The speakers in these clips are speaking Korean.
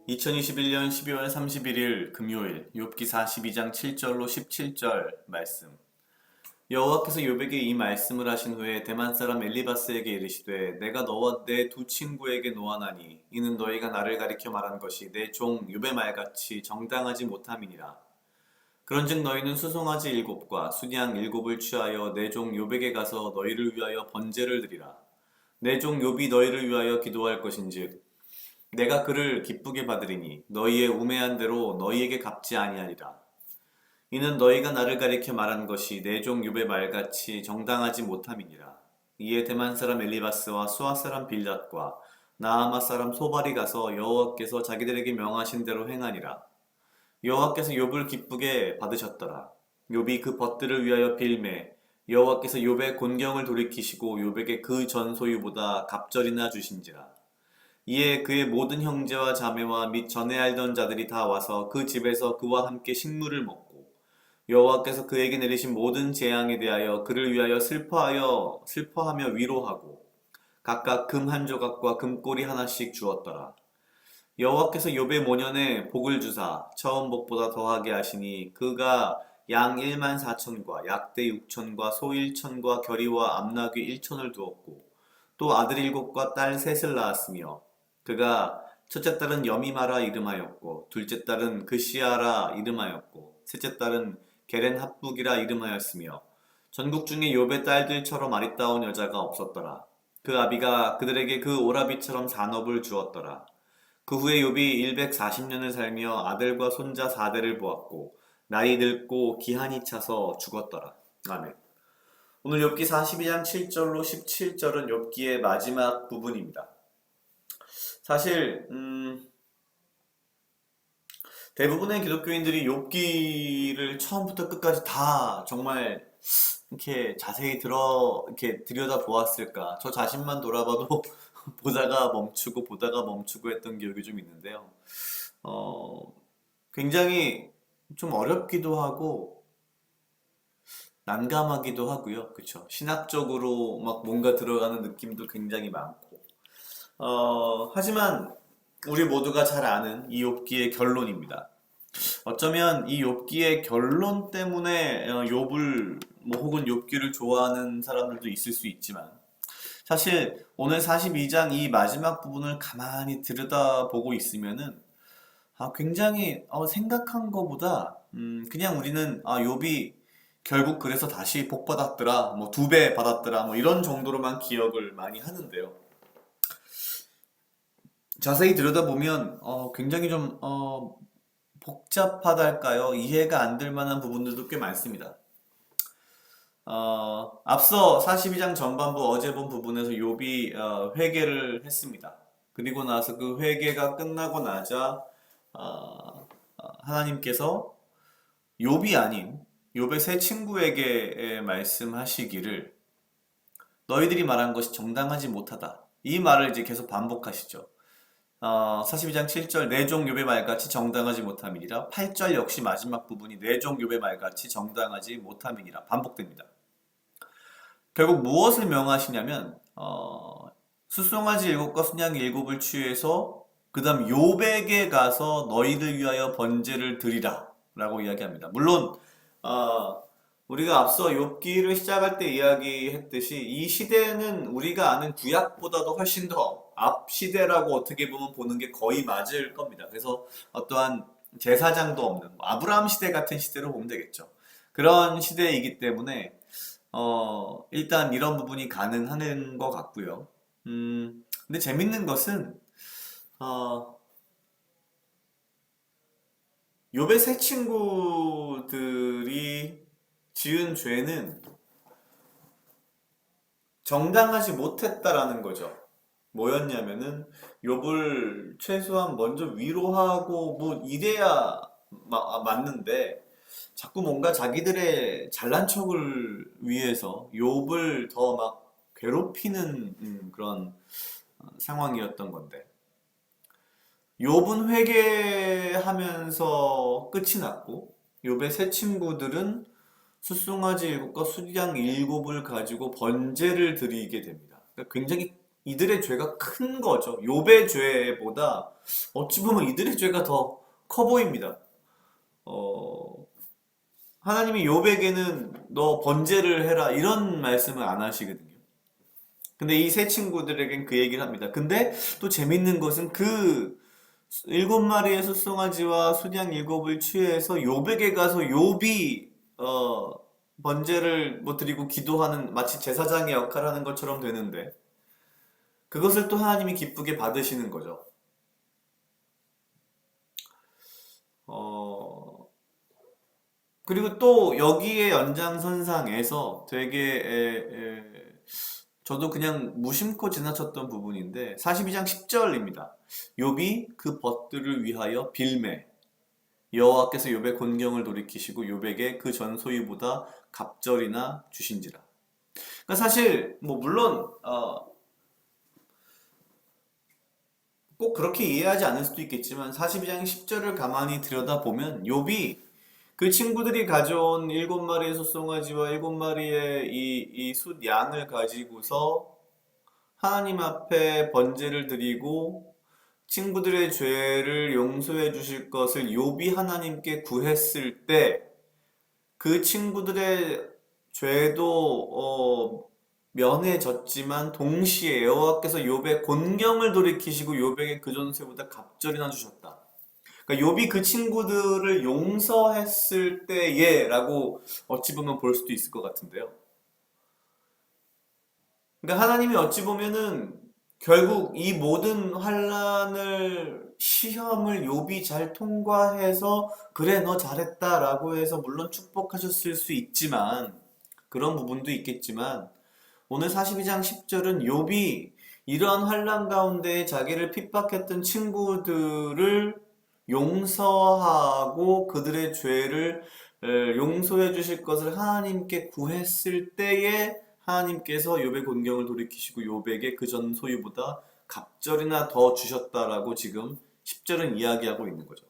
(2021년 12월 31일) 금요일 욥기 42장 7절로 17절 말씀. 여호와께서 욥에게 이 말씀을 하신 후에 대만 사람 엘리바스에게 이르시되 내가 너와 내 두 친구에게 노하나니 이는 너희가 나를 가리켜 말한 것이 내 종 욥의 말같이 정당하지 못함이니라. 그런즉 너희는 수송아지 7과 순양 7을 취하여 내 종 욥에게 가서 너희를 위하여 번제를 드리라. 내 종 욥이 너희를 위하여 기도할 것인즉 내가 그를 기쁘게 받으리니 너희의 우매한 대로 너희에게 갚지 아니하리라. 이는 너희가 나를 가리켜 말한 것이 내 종 욥의 말같이 정당하지 못함이니라. 이에 대만 사람 엘리바스와 수아 사람 빌닷과 나아마 사람 소발이 가서 여호와께서 자기들에게 명하신 대로 행하니라. 여호와께서 욥을 기쁘게 받으셨더라. 욥이 그 벗들을 위하여 빌매 여호와께서 욥의 곤경을 돌이키시고 욥에게 그 전 소유보다 갑절이나 주신지라. 이에 그의 모든 형제와 자매와 및 전에 알던 자들이 다 와서 그 집에서 그와 함께 식물을 먹고 여호와께서 그에게 내리신 모든 재앙에 대하여 그를 위하여 슬퍼하며 위로하고 각각 금 한 조각과 금꼬리 하나씩 주었더라. 여호와께서 욥의 모년에 복을 주사 처음 복보다 더하게 하시니 그가 양 1만 4천과 약대 6천과 소 1천과 겨리와 암나귀 1천을 두었고 또 아들 7과 딸 셋을 낳았으며 그가 첫째 딸은 여미마라 이름하였고 둘째 딸은 그시아라 이름하였고 셋째 딸은 게렌 합북이라 이름하였으며 전국 중에 욥의 딸들처럼 아리따운 여자가 없었더라. 그 아비가 그들에게 그 오라비처럼 산업을 주었더라. 그 후에 욥이 140년을 살며 아들과 손자 4대를 보았고 나이 늙고 기한이 차서 죽었더라. 아멘. 오늘 욥기 42장 7절로 17절은 욥기의 마지막 부분입니다. 사실 대부분의 기독교인들이 욥기를 처음부터 끝까지 다 정말 이렇게 자세히 이렇게 들여다 보았을까? 저 자신만 돌아봐도 보다가 멈추고 했던 기억이 좀 있는데요. 굉장히 좀 어렵기도 하고 난감하기도 하고요. 그쵸? 신학적으로 막 뭔가 들어가는 느낌도 굉장히 많고. 하지만 우리 모두가 잘 아는 이 욥기의 결론입니다. 어쩌면 이 욥기의 결론 때문에 욥을 혹은 욥기를 좋아하는 사람들도 있을 수 있지만 사실 오늘 42장 이 마지막 부분을 가만히 들여다보고 있으면은 굉장히 생각한 것보다 그냥 우리는 욥이 결국 그래서 다시 복 받았더라, 뭐 2배 받았더라, 뭐 이런 정도로만 기억을 많이 하는데요. 자세히 들여다보면 굉장히 좀 복잡하달까요? 이해가 안 될 만한 부분들도 꽤 많습니다. 앞서 42장 전반부 어제 본 부분에서 욥이 회개를 했습니다. 그리고 나서 그 회개가 끝나고 나자 하나님께서 욥이 아닌 욥의 세 친구에게 말씀하시기를 너희들이 말한 것이 정당하지 못하다. 이 말을 이제 계속 반복하시죠. 42장 7절 내 종 욥의 말같이 정당하지 못함이니라. 8절 역시 마지막 부분이 내 종 욥의 말같이 정당하지 못함이니라 반복됩니다. 결국 무엇을 명하시냐면 수송아지 7과 순양 7을 취해서 그 다음 욥에게 가서 너희를 위하여 번제를 드리라 라고 이야기합니다. 물론 우리가 앞서 욥기를 시작할 때 이야기했듯이 이 시대는 우리가 아는 구약보다도 훨씬 더 앞 시대라고 어떻게 보는 게 거의 맞을 겁니다. 그래서 어떠한 제사장도 없는 아브라함 시대 같은 시대로 보면 되겠죠. 그런 시대이기 때문에 일단 이런 부분이 가능한 것 같고요. 근데 재밌는 것은 욥의 세 친구들이 지은 죄는 정당하지 못했다라는 거죠. 뭐였냐면은 욥을 최소한 먼저 위로하고 뭐 이래야 맞는데 자꾸 뭔가 자기들의 잘난 척을 위해서 욥을 더 막 괴롭히는 그런 상황이었던 건데 욥은 회개하면서 끝이 났고 욥의 세 친구들은 숫송아지 일곱과 수양 일곱을 가지고 번제를 드리게 됩니다. 그러니까 굉장히 이들의 죄가 큰 거죠. 욥의 죄보다 어찌 보면 이들의 죄가 더 커 보입니다. 어, 하나님이 욥에게는 너 번제를 해라 이런 말씀을 안 하시거든요. 근데 이 세 친구들에겐 그 얘기를 합니다. 근데 또 재밌는 것은 그 일곱 마리의 숫송아지와 수양 일곱을 취해서 욥에게 가서 욥이 번제를 뭐 드리고 기도하는 마치 제사장의 역할을 하는 것처럼 되는데 그것을 또 하나님이 기쁘게 받으시는 거죠. 어, 그리고 또 여기에 연장선상에서 되게 저도 그냥 무심코 지나쳤던 부분인데 42장 10절입니다. 욥이 그 벗들을 위하여 빌매 여호와께서 욥의 곤경을 돌이키시고 욥에게 그 전 소유보다 갑절이나 주신지라. 그러니까 사실 뭐 물론 꼭 그렇게 이해하지 않을 수도 있겠지만 42장 10절을 가만히 들여다보면 욥이 그 친구들이 가져온 일곱 마리의 숫송아지와 일곱 마리의 이 숫 양을 가지고서 하나님 앞에 번제를 드리고 친구들의 죄를 용서해 주실 것을 욥이 하나님께 구했을 때 그 친구들의 죄도 면해졌지만 동시에 여호와께서 욥의 곤경을 돌이키시고 욥에게 그 전세보다 갑절이나 주셨다. 그러니까 욥이 그 친구들을 용서했을 때에라고 어찌 보면 볼 수도 있을 것 같은데요. 그러니까 하나님이 어찌 보면은 결국 이 모든 환란을 시험을 욥이 잘 통과해서 그래 너 잘했다라고 해서 물론 축복하셨을 수 있지만 그런 부분도 있겠지만 오늘 42장 10절은 욥이 이러한 환란 가운데 자기를 핍박했던 친구들을 용서하고 그들의 죄를 용서해 주실 것을 하나님께 구했을 때에 하나님께서 욥의 곤경을 돌이키시고 욥에게 그 전 소유보다 갑절이나 더 주셨다라고 지금 10절은 이야기하고 있는 거죠.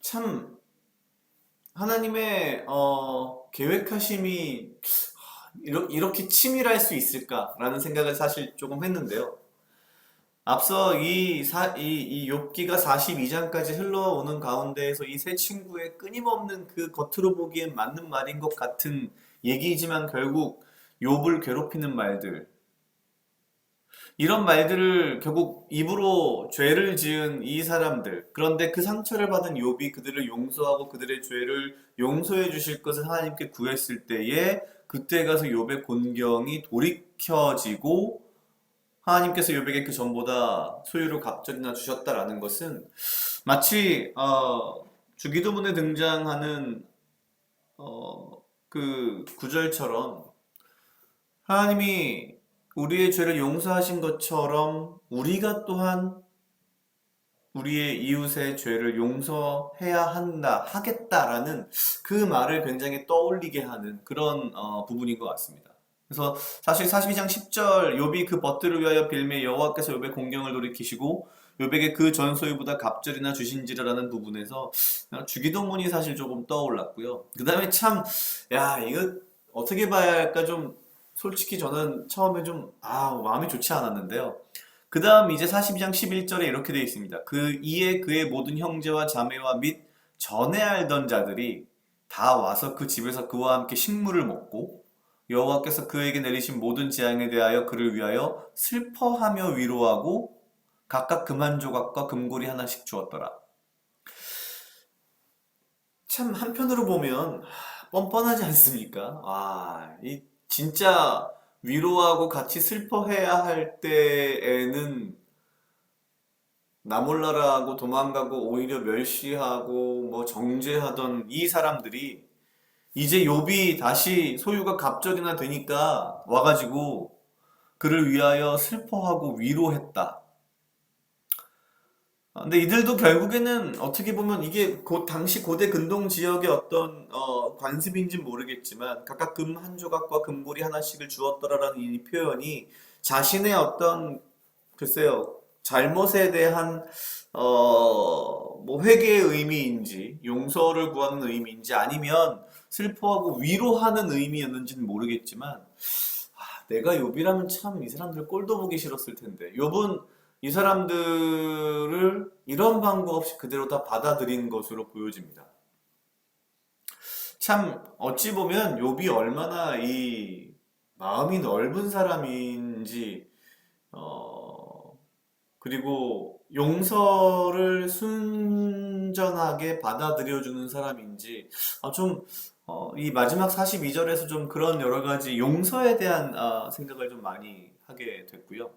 참 하나님의 계획하심이 이렇게 치밀할 수 있을까라는 생각을 사실 조금 했는데요. 앞서 이 욥기가 42장까지 흘러오는 가운데에서 이 세 친구의 끊임없는 그 겉으로 보기엔 맞는 말인 것 같은 얘기이지만 결국 욥을 괴롭히는 말들, 이런 말들을 결국 입으로 죄를 지은 이 사람들, 그런데 그 상처를 받은 욥이 그들을 용서하고 그들의 죄를 용서해 주실 것을 하나님께 구했을 때에 그때 가서 욥의 곤경이 돌이켜지고 하나님께서 욥에게 그 전보다 소유를 갑절이나 주셨다라는 것은 마치 주기도문에 등장하는 그 구절처럼 하나님이 우리의 죄를 용서하신 것처럼 우리가 또한 우리의 이웃의 죄를 용서해야 하겠다라는 그 말을 굉장히 떠올리게 하는 그런 부분인 것 같습니다. 그래서 사실 42장 10절 욥이 그 벗들을 위하여 빌매 여호와께서 욥의 공경을 돌이키시고 욥에게 그 전 소유보다 갑절이나 주신지라라는 부분에서 주기도문이 사실 조금 떠올랐고요. 그 다음에 참 야 이거 어떻게 봐야 할까 좀 솔직히 저는 처음에 좀 마음이 좋지 않았는데요. 그 다음 이제 42장 11절에 이렇게 되어 있습니다. 그 이에 그의 모든 형제와 자매와 및 전에 알던 자들이 다 와서 그 집에서 그와 함께 식물을 먹고 여호와께서 그에게 내리신 모든 재앙에 대하여 그를 위하여 슬퍼하며 위로하고 각각 금 한 조각과 금고리 하나씩 주었더라. 참 한편으로 보면 뻔뻔하지 않습니까? 이 진짜 위로하고 같이 슬퍼해야 할 때에는 나 몰라라 하고 도망가고 오히려 멸시하고 뭐 정죄하던 이 사람들이 이제 욥이 다시 소유가 갑절이나 되니까 와가지고 그를 위하여 슬퍼하고 위로했다. 근데 이들도 결국에는 어떻게 보면 이게 당시 고대 근동 지역의 어떤 관습인지 모르겠지만 각각 금 한 조각과 금고리 하나씩을 주었더라라는 이 표현이 자신의 어떤 글쎄요 잘못에 대한 뭐 회개의 의미인지 용서를 구하는 의미인지 아니면 슬퍼하고 위로하는 의미였는지는 모르겠지만 내가 욥이라면 참 이 사람들 꼴도 보기 싫었을 텐데 욥은 이 사람들을 이런 방법 없이 그대로 다 받아들인 것으로 보여집니다. 참 어찌 보면 욥이 얼마나 이 마음이 넓은 사람인지 그리고 용서를 순전하게 받아들여주는 사람인지 좀 이 마지막 42절에서 좀 그런 여러 가지 용서에 대한 생각을 좀 많이 하게 됐고요.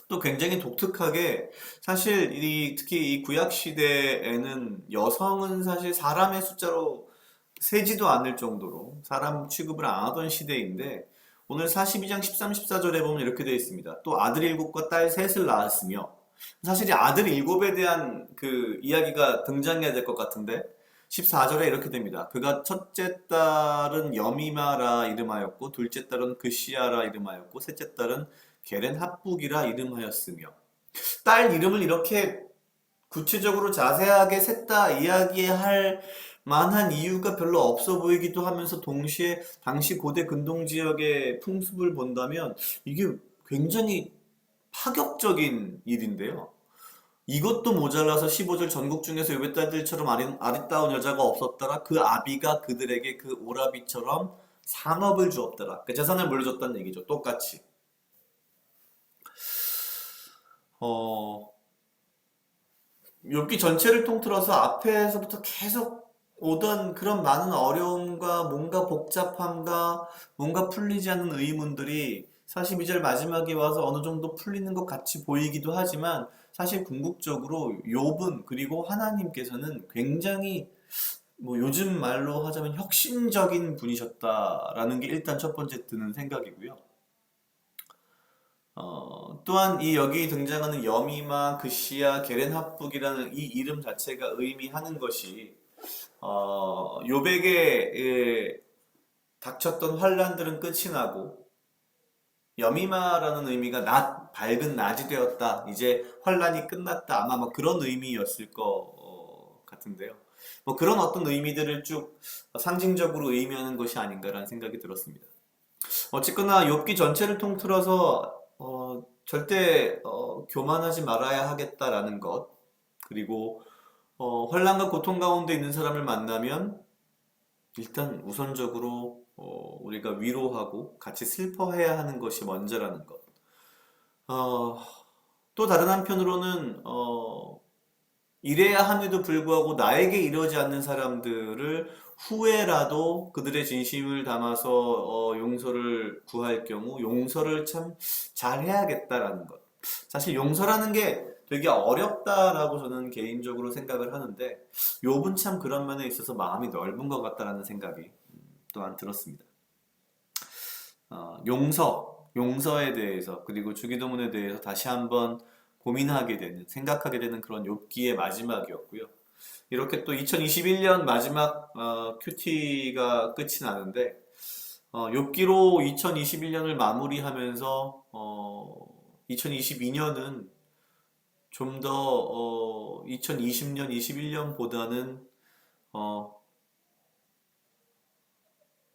또 굉장히 독특하게 사실 특히 이 구약 시대에는 여성은 사실 사람의 숫자로 세지도 않을 정도로 사람 취급을 안 하던 시대인데 오늘 42장 13, 14절에 보면 이렇게 되어 있습니다. 또 아들 일곱과 딸 셋을 낳았으며 사실 이 아들 일곱에 대한 그 이야기가 등장해야 될 것 같은데 14절에 이렇게 됩니다. 그가 첫째 딸은 여미마라 이름하였고 둘째 딸은 그시아라 이름하였고 셋째 딸은 게렌 합북이라 이름하였으며 딸 이름을 이렇게 구체적으로 자세하게 셋 다 이야기할 만한 이유가 별로 없어 보이기도 하면서 동시에 당시 고대 근동 지역의 풍습을 본다면 이게 굉장히 파격적인 일인데요. 이것도 모자라서 15절 전국 중에서 요배 딸들처럼 아리따운 여자가 없었더라. 그 아비가 그들에게 그 오라비처럼 상업을 주었더라. 그 재산을 물려줬다는 얘기죠. 똑같이. 어, 욥기 전체를 통틀어서 앞에서부터 계속 오던 그런 많은 어려움과 뭔가 복잡함과 뭔가 풀리지 않는 의문들이 42절 마지막에 와서 어느 정도 풀리는 것 같이 보이기도 하지만 사실 궁극적으로 욥은 그리고 하나님께서는 굉장히 뭐 요즘 말로 하자면 혁신적인 분이셨다라는 게 일단 첫 번째 드는 생각이고요. 또한 이 여기 등장하는 여미마, 그시야, 게렌합북이라는 이 이름 자체가 의미하는 것이 요백에 닥쳤던 환란들은 끝이 나고 여미마라는 의미가 밝은 낮이 되었다. 이제 환란이 끝났다. 아마 뭐 그런 의미였을 것 같은데요. 뭐 그런 어떤 의미들을 쭉 상징적으로 의미하는 것이 아닌가라는 생각이 들었습니다. 어쨌거나 욥기 전체를 통틀어서 절대 교만하지 말아야 하겠다라는 것 그리고 환난과 고통 가운데 있는 사람을 만나면 일단 우선적으로 우리가 위로하고 같이 슬퍼해야 하는 것이 먼저라는 것. 어, 또 다른 한편으로는 이래야 함에도 불구하고 나에게 이러지 않는 사람들을 후회라도 그들의 진심을 담아서 용서를 구할 경우 용서를 참 잘해야겠다라는 것. 사실 용서라는 게 되게 어렵다라고 저는 개인적으로 생각을 하는데 욥은 참 그런 면에 있어서 마음이 넓은 것 같다라는 생각이 또한 들었습니다. 용서에 대해서 그리고 주기도문에 대해서 다시 한번 고민하게 되는 생각하게 되는 그런 욥기의 마지막이었고요. 이렇게 또 2021년 마지막 큐티가 끝이 나는데 욥기로 2021년을 마무리하면서 2022년은 좀 더 2020년, 21년보다는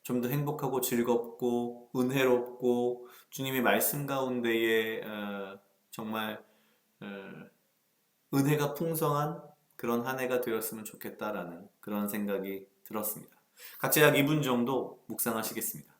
좀 더 행복하고 즐겁고 은혜롭고 주님의 말씀 가운데에 정말 어, 은혜가 풍성한 그런 한 해가 되었으면 좋겠다라는 그런 생각이 들었습니다. 각자 약 2분 정도 묵상하시겠습니다.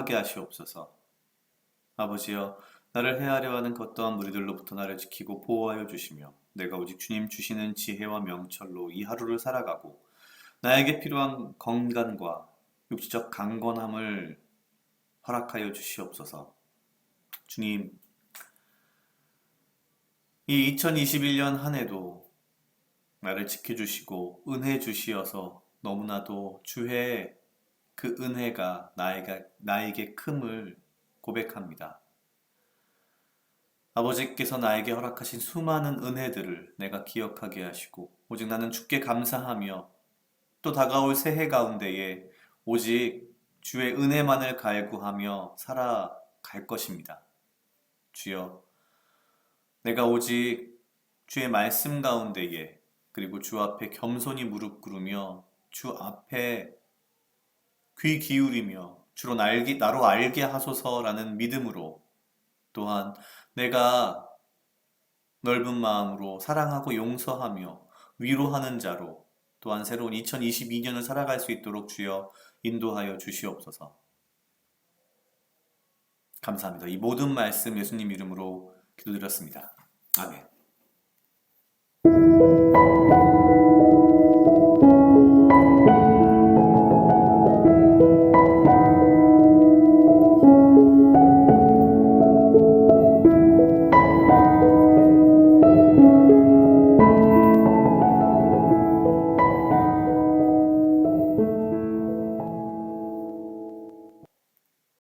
순종하게 하시옵소서. 아버지여, 나를 해하려 하는 것 또한 무리들로부터 나를 지키고 보호하여 주시며 내가 오직 주님 주시는 지혜와 명철로 이 하루를 살아가고 나에게 필요한 건강과 육체적 강건함을 허락하여 주시옵소서. 주님, 이 2021년 한 해도 나를 지켜주시고 은혜 주시어서 너무나도 주의 그 은혜가 나에게 큼을 고백합니다. 아버지께서 나에게 허락하신 수많은 은혜들을 내가 기억하게 하시고 오직 나는 주께 감사하며 또 다가올 새해 가운데에 오직 주의 은혜만을 갈구하며 살아갈 것입니다. 주여, 내가 오직 주의 말씀 가운데에 그리고 주 앞에 겸손히 무릎 꿇으며 주 앞에 귀 기울이며 주로 나로 알게 하소서라는 믿음으로 또한 내가 넓은 마음으로 사랑하고 용서하며 위로하는 자로 또한 새로운 2022년을 살아갈 수 있도록 주여 인도하여 주시옵소서. 감사합니다. 이 모든 말씀 예수님 이름으로 기도드렸습니다. 아멘.